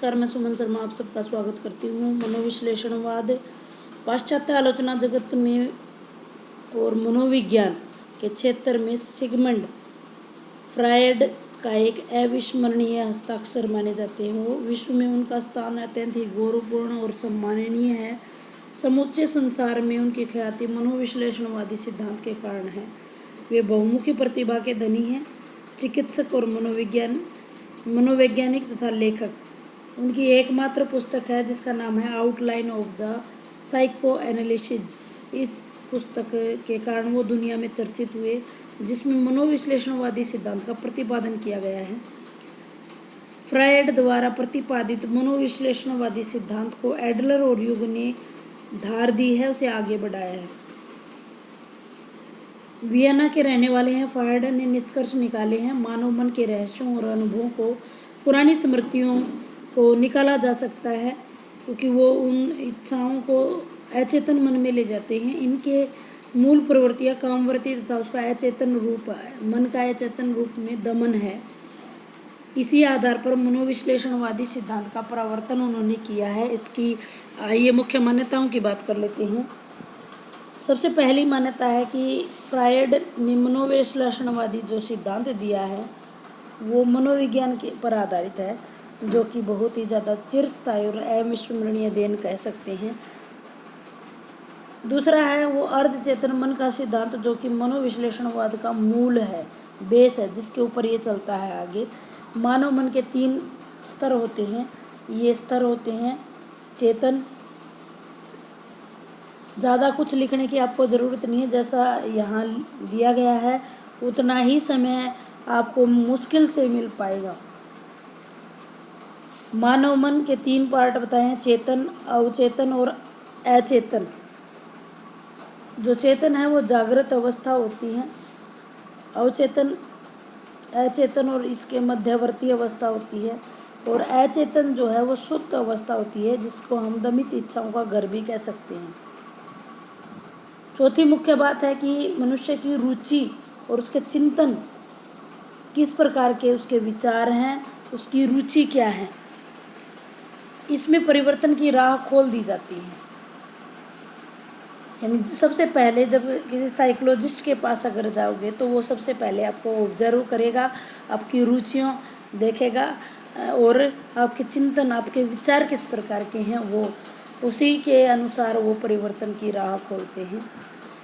नमस्कार, मैं सुमन शर्मा आप सबका स्वागत करती हूँ। मनोविश्लेषणवाद पाश्चात्य आलोचना जगत में और मनोविज्ञान के क्षेत्र में सिगमंड फ्रायड का एक अविस्मरणीय हस्ताक्षर माने जाते हैं। वो विश्व में उनका स्थान अत्यंत ही गौरवपूर्ण और सम्माननीय है। समूचे संसार में उनकी ख्याति मनोविश्लेषणवादी सिद्धांत के कारण है। वे बहुमुखी प्रतिभा के धनी हैं, चिकित्सक और मनोवैज्ञानिक तथा लेखक। उनकी एकमात्र पुस्तक है जिसका नाम है outline of the psycho analysis. इस पुस्तक के कारण वो दुनिया में चर्चित हुए, जिसमें मनोविश्लेषणवादी सिद्धांत का प्रतिपादन किया गया है। फ्रायड द्वारा प्रतिपादित मनोविश्लेषणवादी सिद्धांत को एडलर और युग ने धार दी है, उसे आगे बढ़ाया है। वियना के रहने वाले हैं फ्रायड ने निष्कर्ष निकाले हैं। मानव मन के रहस्यों और अनुभवों को, पुरानी स्मृतियों को निकाला जा सकता है, क्योंकि वो उन इच्छाओं को अचेतन मन में ले जाते हैं। इनके मूल प्रवृत्तियाँ कामवृत्ति तथा उसका अचेतन रूप है, मन का अचेतन रूप में दमन है। इसी आधार पर मनोविश्लेषणवादी सिद्धांत का प्रवर्तन उन्होंने किया है। इसकी आइए मुख्य मान्यताओं की बात कर लेते हैं। सबसे पहली मान्यता है कि फ्रायड ने मनोविश्लेषणवादी जो सिद्धांत दिया है वो मनोविज्ञान के पर आधारित है, जो कि बहुत ही ज़्यादा चिरस्थायी और अविस्मरणीय देन कह सकते हैं। दूसरा है वो अर्धचेतन मन का सिद्धांत, जो कि मनोविश्लेषणवाद का मूल है, बेस है, जिसके ऊपर ये चलता है आगे। मानव मन के 3 स्तर होते हैं। ये स्तर होते हैं चेतन। ज़्यादा कुछ लिखने की आपको ज़रूरत नहीं है, जैसा यहाँ दिया गया है उतना ही समय आपको मुश्किल से मिल पाएगा। मानव मन के 3 पार्ट बताए हैं, चेतन, अवचेतन और अचेतन। जो चेतन है वो जागृत अवस्था होती है, अवचेतन अचेतन और इसके मध्यवर्ती अवस्था होती है, और अचेतन जो है वो सुप्त अवस्था होती है, जिसको हम दमित इच्छाओं का घर भी कह सकते हैं। चौथी मुख्य बात है कि मनुष्य की रुचि और उसके चिंतन किस प्रकार के उसके विचार हैं, उसकी रुचि क्या है, इसमें परिवर्तन की राह खोल दी जाती है। यानी सबसे पहले जब किसी साइकोलॉजिस्ट के पास अगर जाओगे तो वो सबसे पहले आपको ऑब्जर्व करेगा, आपकी रुचियों देखेगा और आपके चिंतन, आपके विचार किस प्रकार के हैं, वो उसी के अनुसार वो परिवर्तन की राह खोलते हैं।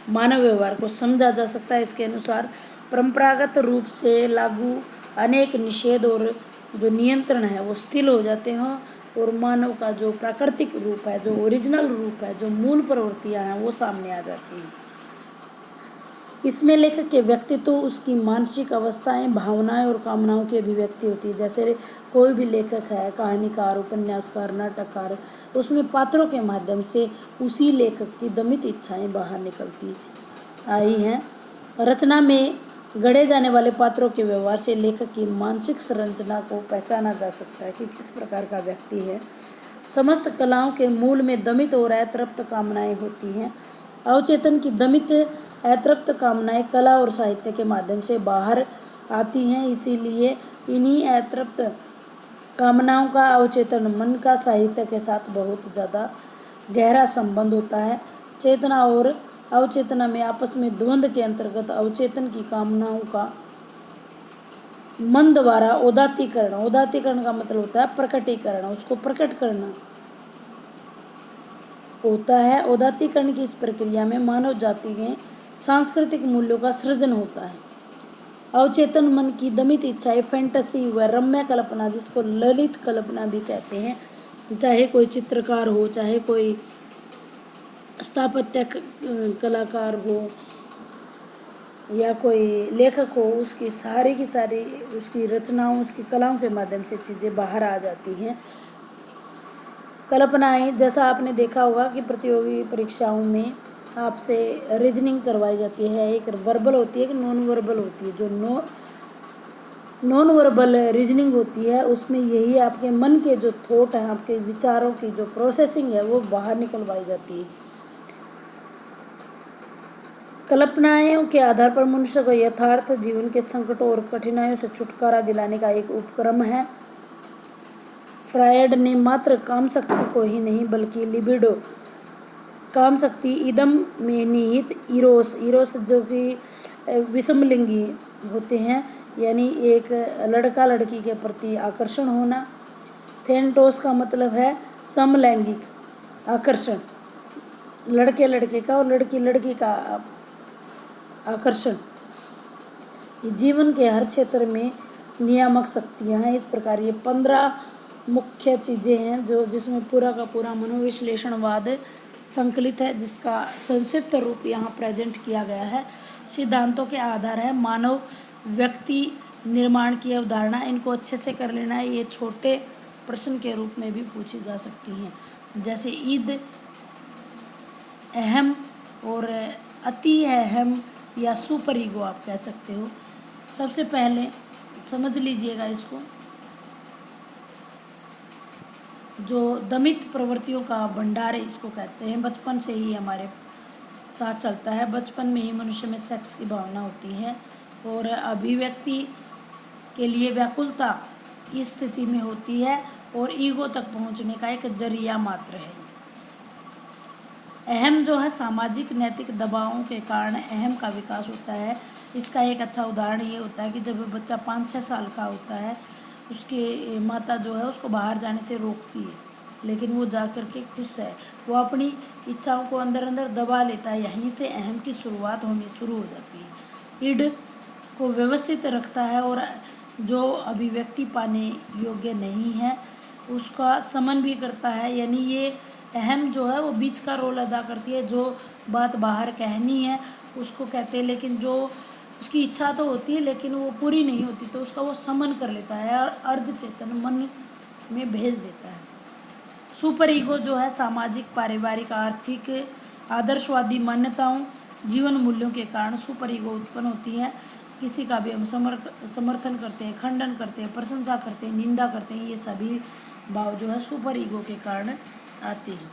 मानव व्यवहार को समझा जा सकता है इसके अनुसार। परंपरागत रूप से लागू अनेक निषेध और जो नियंत्रण है वो स्थिर हो जाते हैं, और मानव का जो प्राकृतिक रूप है, जो ओरिजिनल रूप है, जो मूल प्रवृत्तियां हैं वो सामने आ जाती हैं। इसमें लेखक के व्यक्तित्व, उसकी मानसिक अवस्थाएं, भावनाएं और कामनाओं की अभिव्यक्ति होती है। जैसे कोई भी लेखक है, कहानीकार, उपन्यासकार, नाटककार, उसमें पात्रों के माध्यम से उसी लेखक की दमित इच्छाएं बाहर निकलती आई हैं। रचना में गढ़े जाने वाले पात्रों के व्यवहार से लेखक की मानसिक संरचना को पहचाना जा सकता है कि किस प्रकार का व्यक्ति है। समस्त कलाओं के मूल में दमित और अतृप्त कामनाएं होती हैं। अवचेतन की दमित अतृप्त कामनाएं कला और साहित्य के माध्यम से बाहर आती हैं। इसीलिए इन्हीं अतृप्त कामनाओं का अवचेतन मन का साहित्य के साथ बहुत ज़्यादा गहरा संबंध होता है। चेतना और अवचेतना में आपस में द्वंद्व के अंतर्गत अवचेतन की कामनाओं का मन द्वारा उदात्तीकरण का मतलब होता है प्रकटीकरण, उसको प्रकट करना होता है। उदात्तीकरण की इस प्रक्रिया में मानव जाति में सांस्कृतिक मूल्यों का सृजन होता है। अवचेतन मन की दमित इच्छाएं फैंटेसी व रम्य कल्पना, जिसको ललित कल्पना भी कहते हैं, चाहे कोई चित्रकार हो, चाहे कोई स्थापत्य कलाकार हो या कोई लेखक हो, उसकी सारी की सारी उसकी रचनाओं, उसकी कलाओं के माध्यम से चीज़ें बाहर आ जाती हैं। कल्पनाएं, जैसा आपने देखा होगा कि प्रतियोगी परीक्षाओं में आपसे रीजनिंग करवाई जाती है, एक वर्बल होती है, एक नॉन वर्बल होती है। जो नॉन वर्बल रीजनिंग होती है उसमें यही आपके मन के जो थॉट है, आपके विचारों की जो प्रोसेसिंग है वो बाहर निकलवाई जाती है। कल्पनाओं के आधार पर मनुष्य को यथार्थ जीवन के संकटों और कठिनाइयों से छुटकारा दिलाने का एक उपक्रम है। फ्रायड ने मात्र काम शक्ति को ही नहीं बल्कि लिबिडो, काम शक्ति इदम में निहित इरोस, इरोस जो कि विषमलिंगी होते हैं, यानी एक लड़का लड़की के प्रति आकर्षण होना। थेनटोस का मतलब है समलैंगिक आकर्षण, लड़के लड़के का और लड़की लड़की का आकर्षण। ये जीवन के हर क्षेत्र में नियामक शक्तियाँ हैं। इस प्रकार ये 15 मुख्य चीज़ें हैं जो जिसमें पूरा का पूरा मनोविश्लेषणवाद संकलित है, जिसका संक्षिप्त रूप यहाँ प्रेजेंट किया गया है। सिद्धांतों के आधार है मानव व्यक्ति निर्माण की अवधारणा। इनको अच्छे से कर लेना है, ये छोटे प्रश्न के रूप में भी पूछी जा सकती हैं, जैसे ईद, अहम और अति अहम या सुपर ईगो आप कह सकते हो। सबसे पहले समझ लीजिएगा इसको, जो दमित प्रवृत्तियों का भंडार है इसको कहते हैं। बचपन से ही हमारे साथ चलता है, बचपन में ही मनुष्य में सेक्स की भावना होती है और अभिव्यक्ति के लिए व्याकुलता इस स्थिति में होती है और ईगो तक पहुंचने का एक जरिया मात्र है। अहम जो है सामाजिक नैतिक दबावों के कारण अहम का विकास होता है। इसका एक अच्छा उदाहरण ये होता है कि जब बच्चा 5-6 साल का होता है, उसके माता जो है उसको बाहर जाने से रोकती है, लेकिन वो जा कर के खुश है, वो अपनी इच्छाओं को अंदर अंदर दबा लेता है। यहीं से अहम की शुरुआत होनी शुरू हो जाती है। ईड को व्यवस्थित रखता है और जो अभिव्यक्ति पाने योग्य नहीं है उसका समन भी करता है, यानी ये अहम जो है वो बीच का रोल अदा करती है। जो बात बाहर कहनी है उसको कहते हैं, लेकिन जो उसकी इच्छा तो होती है लेकिन वो पूरी नहीं होती तो उसका वो समन कर लेता है और अर्ध चेतन मन में भेज देता है। सुपर ईगो जो है सामाजिक, पारिवारिक, आर्थिक, आदर्शवादी मान्यताओं, जीवन मूल्यों के कारण सुपर ईगो उत्पन्न होती है। किसी का भी हम समर्थन करते हैं, खंडन करते हैं, प्रशंसा करते हैं, निंदा करते हैं, ये सभी भाव जो है सुपर ईगो के कारण आते हैं।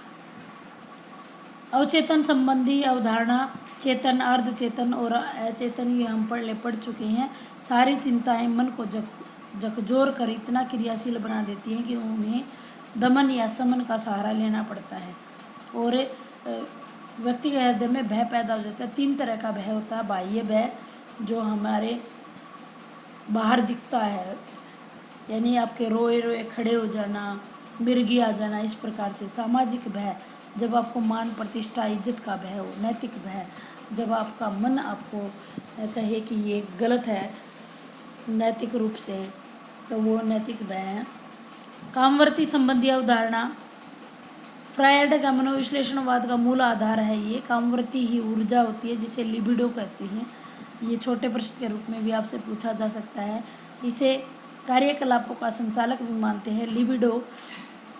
अवचेतन संबंधी अवधारणा, चेतन, अर्धचेतन और अचेतन, ये हम पढ़ चुके हैं। सारी चिंताएं मन को झकझोर कर इतना क्रियाशील बना देती हैं कि उन्हें दमन या समन का सहारा लेना पड़ता है और व्यक्ति के हृदय में भय पैदा हो जाता है। 3 तरह का भय होता है। बाह्य भय जो हमारे बाहर दिखता है, यानी आपके रोए रोए खड़े हो जाना, मिर्गी आ जाना, इस प्रकार से। सामाजिक भय, जब आपको मान प्रतिष्ठा इज्जत का भय हो। नैतिक भय, जब आपका मन आपको कहे कि ये गलत है नैतिक रूप से, तो वो नैतिक भय है। कामवर्ती संबंधी अवधारणा, फ्रायड का मनोविश्लेषणवाद का मूल आधार है। ये कामवर्ती ही ऊर्जा होती है जिसे लिबिडो कहते हैं। ये छोटे प्रश्न के रूप में भी आपसे पूछा जा सकता है। इसे कार्यकलापों का संचालक भी मानते हैं। लिबिडो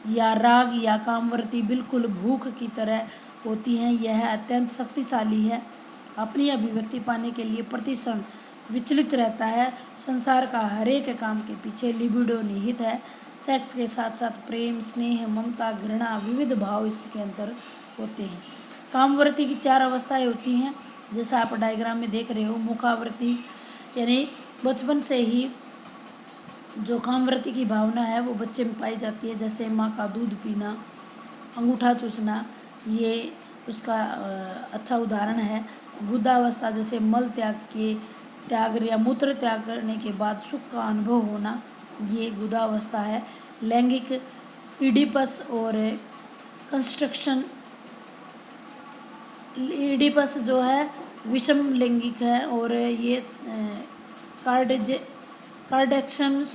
या राग या कामवर्ती बिल्कुल भूख की तरह होती हैं। यह अत्यंत शक्तिशाली है, अपनी अभिव्यक्ति पाने के लिए प्रतिक्षण विचलित रहता है। संसार का हर एक काम के पीछे लिबिडो निहित है। सेक्स के साथ साथ प्रेम, स्नेह, ममता, घृणा, विविध भाव इसके अंदर होते हैं। कामवर्ती की 4 अवस्थाएं होती हैं, जैसा आप डायग्राम में देख रहे हो। मुखावर्ती, यानी बचपन से ही जो कामवर्ती की भावना है वो बच्चे में पाई जाती है, जैसे माँ का दूध पीना, अंगूठा चूसना, ये उसका अच्छा उदाहरण है। गुदावस्था, जैसे मल त्याग या मूत्र त्याग करने के बाद सुख का अनुभव होना, ये गुदावस्था है। लैंगिक, ईडिपस और कंस्ट्रक्शन, ईडिपस जो है विषम लैंगिक है और ये कार्डेक्शन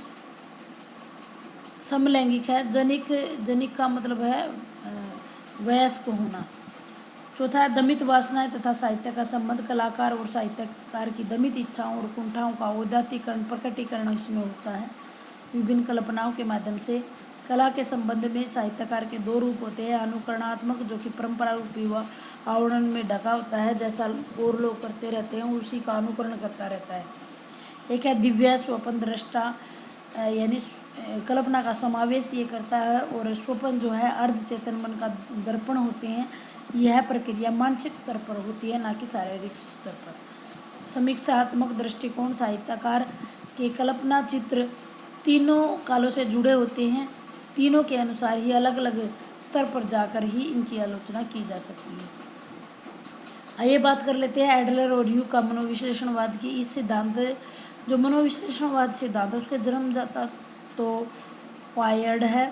समलैंगिक है। जनिक का मतलब है वयस्क होना। चौथा है दमित वासनाएं तथा साहित्य का संबंध। कलाकार और साहित्यकार की दमित इच्छाओं और कुंठाओं का औदातीकरण, प्रकटीकरण इसमें होता है विभिन्न कल्पनाओं के माध्यम से। कला के संबंध में साहित्यकार के 2 रूप होते हैं। अनुकरणात्मक, जो कि परंपरा रूपी व आवरण में ढका होता है, जैसा और लोग करते रहते हैं उसी का अनुकरण करता रहता है। एक है दिव्य स्वपन दृष्टा, यानी कल्पना का समावेश ये करता है। और स्वपन जो है अर्धचेतन मन का दर्पण होते हैं। यह प्रक्रिया मानसिक स्तर पर होती है, ना कि शारीरिक स्तर पर। समीक्षात्मक दृष्टिकोण, साहित्यकार के कल्पना चित्र तीनों कालों से जुड़े होते हैं। तीनों के अनुसार ही अलग अलग स्तर पर जाकर ही इनकी आलोचना की जा सकती है। आइए बात कर लेते हैं एडलर और यूग का मनोविश्लेषणवाद की। इस सिद्धांत जो मनोविश्लेषणवाद सिद्धांत है उसका जन्मदाता तो फ्रायड है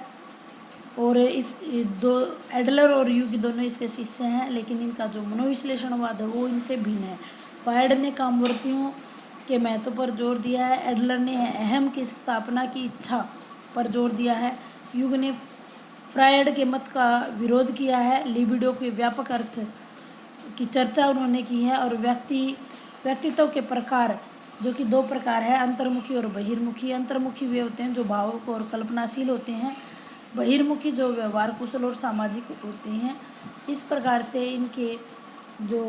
और इस दो एडलर और यूग दोनों इसके शिष्य हैं, लेकिन इनका जो मनोविश्लेषणवाद है वो इनसे भिन्न है। फ्रायड ने कामवृत्तियों के महत्व पर जोर दिया है, एडलर ने अहम की स्थापना की इच्छा पर जोर दिया है। यूग ने फ्रायड के मत का विरोध किया है, लिबिडो के व्यापक अर्थ की चर्चा उन्होंने की है और व्यक्तित्व के प्रकार जो कि दो प्रकार है, अंतर्मुखी और बहिर्मुखी। अंतर्मुखी वे होते हैं जो भावुक और कल्पनाशील होते हैं, बहिर्मुखी जो व्यवहार कुशल और सामाजिक होते हैं। इस प्रकार से इनके जो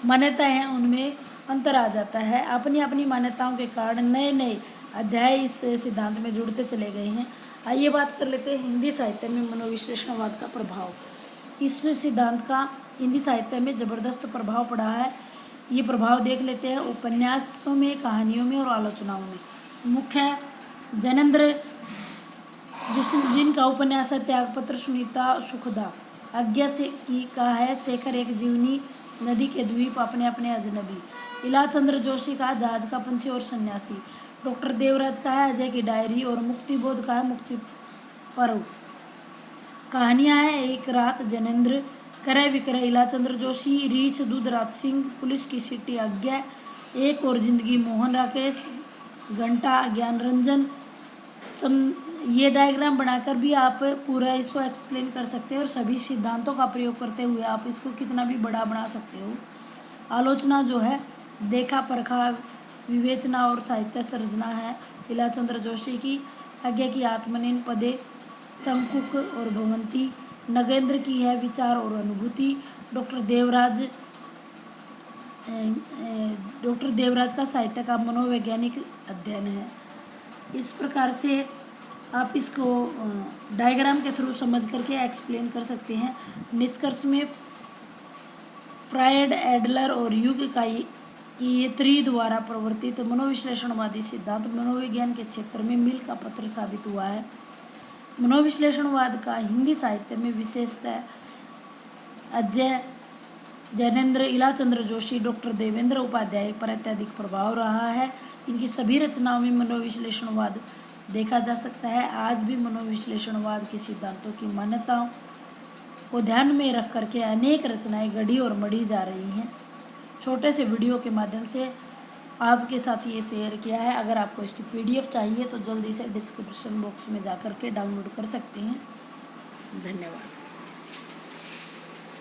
मान्यताएं हैं उनमें अंतर आ जाता है। अपनी अपनी मान्यताओं के कारण नए नए अध्याय इस सिद्धांत में जुड़ते चले गए हैं। आइए बात कर लेते हैं हिंदी साहित्य में मनोविश्लेषणवाद का प्रभाव। इस सिद्धांत का हिंदी साहित्य में ज़बरदस्त प्रभाव पड़ा है। ये प्रभाव देख लेते हैं उपन्यासों में, कहानियों में और आलोचनाओं में। मुख्य जैनेंद्र जिनका उपन्यास है त्यागपत्र, सुनीता सुखदा, आज्ञा से की का है शेखर एक जीवनी, नदी के द्वीप, अपने अपने अजनबी, इलाचंद्र जोशी का जहाज का पंछी और सन्यासी, डॉक्टर देवराज का है अजय की डायरी और मुक्तिबोध का है मुक्ति पर्व। कहानियाँ हैं एक रात, जैनेंद्र, क्रय विक्रय, इलाचंद्र जोशी, रीछ दूध, रात सिंह, पुलिस की सिटी, आज्ञा, एक और जिंदगी, मोहन राकेश, घंटा, ज्ञान रंजन। ये डायग्राम बनाकर भी आप पूरा इसको एक्सप्लेन कर सकते हैं और सभी सिद्धांतों का प्रयोग करते हुए आप इसको कितना भी बड़ा बना सकते हो। आलोचना जो है देखा परखा, विवेचना और साहित्य सर्जना है इलाचंद्र जोशी की। आज्ञा की आत्मनेन पदे, संकुक और भवंती, नगेंद्र की है विचार और अनुभूति, डॉक्टर देवराज का साहित्य का मनोवैज्ञानिक अध्ययन है। इस प्रकार से आप इसको डायग्राम के थ्रू समझ करके एक्सप्लेन कर सकते हैं। निष्कर्ष में फ्रायड, एडलर और यूग की ये त्रि द्वारा प्रवर्तित मनोविश्लेषणवादी सिद्धांत मनोविज्ञान के क्षेत्र में मील का पत्थर साबित हुआ है। मनोविश्लेषणवाद का हिंदी साहित्य में विशेषतः अजय, जैनेंद्र, इलाचंद्र जोशी, डॉक्टर देवेंद्र उपाध्याय पर अत्यधिक प्रभाव रहा है। इनकी सभी रचनाओं में मनोविश्लेषणवाद देखा जा सकता है। आज भी मनोविश्लेषणवाद के सिद्धांतों की मान्यताओं को ध्यान में रख करके अनेक रचनाएं गढ़ी और मढ़ी जा रही हैं। छोटे से वीडियो के माध्यम से आपके साथ ये शेयर किया है। अगर आपको इसकी PDF चाहिए तो जल्दी से डिस्क्रिप्शन बॉक्स में जा कर के डाउनलोड कर सकते हैं। धन्यवाद।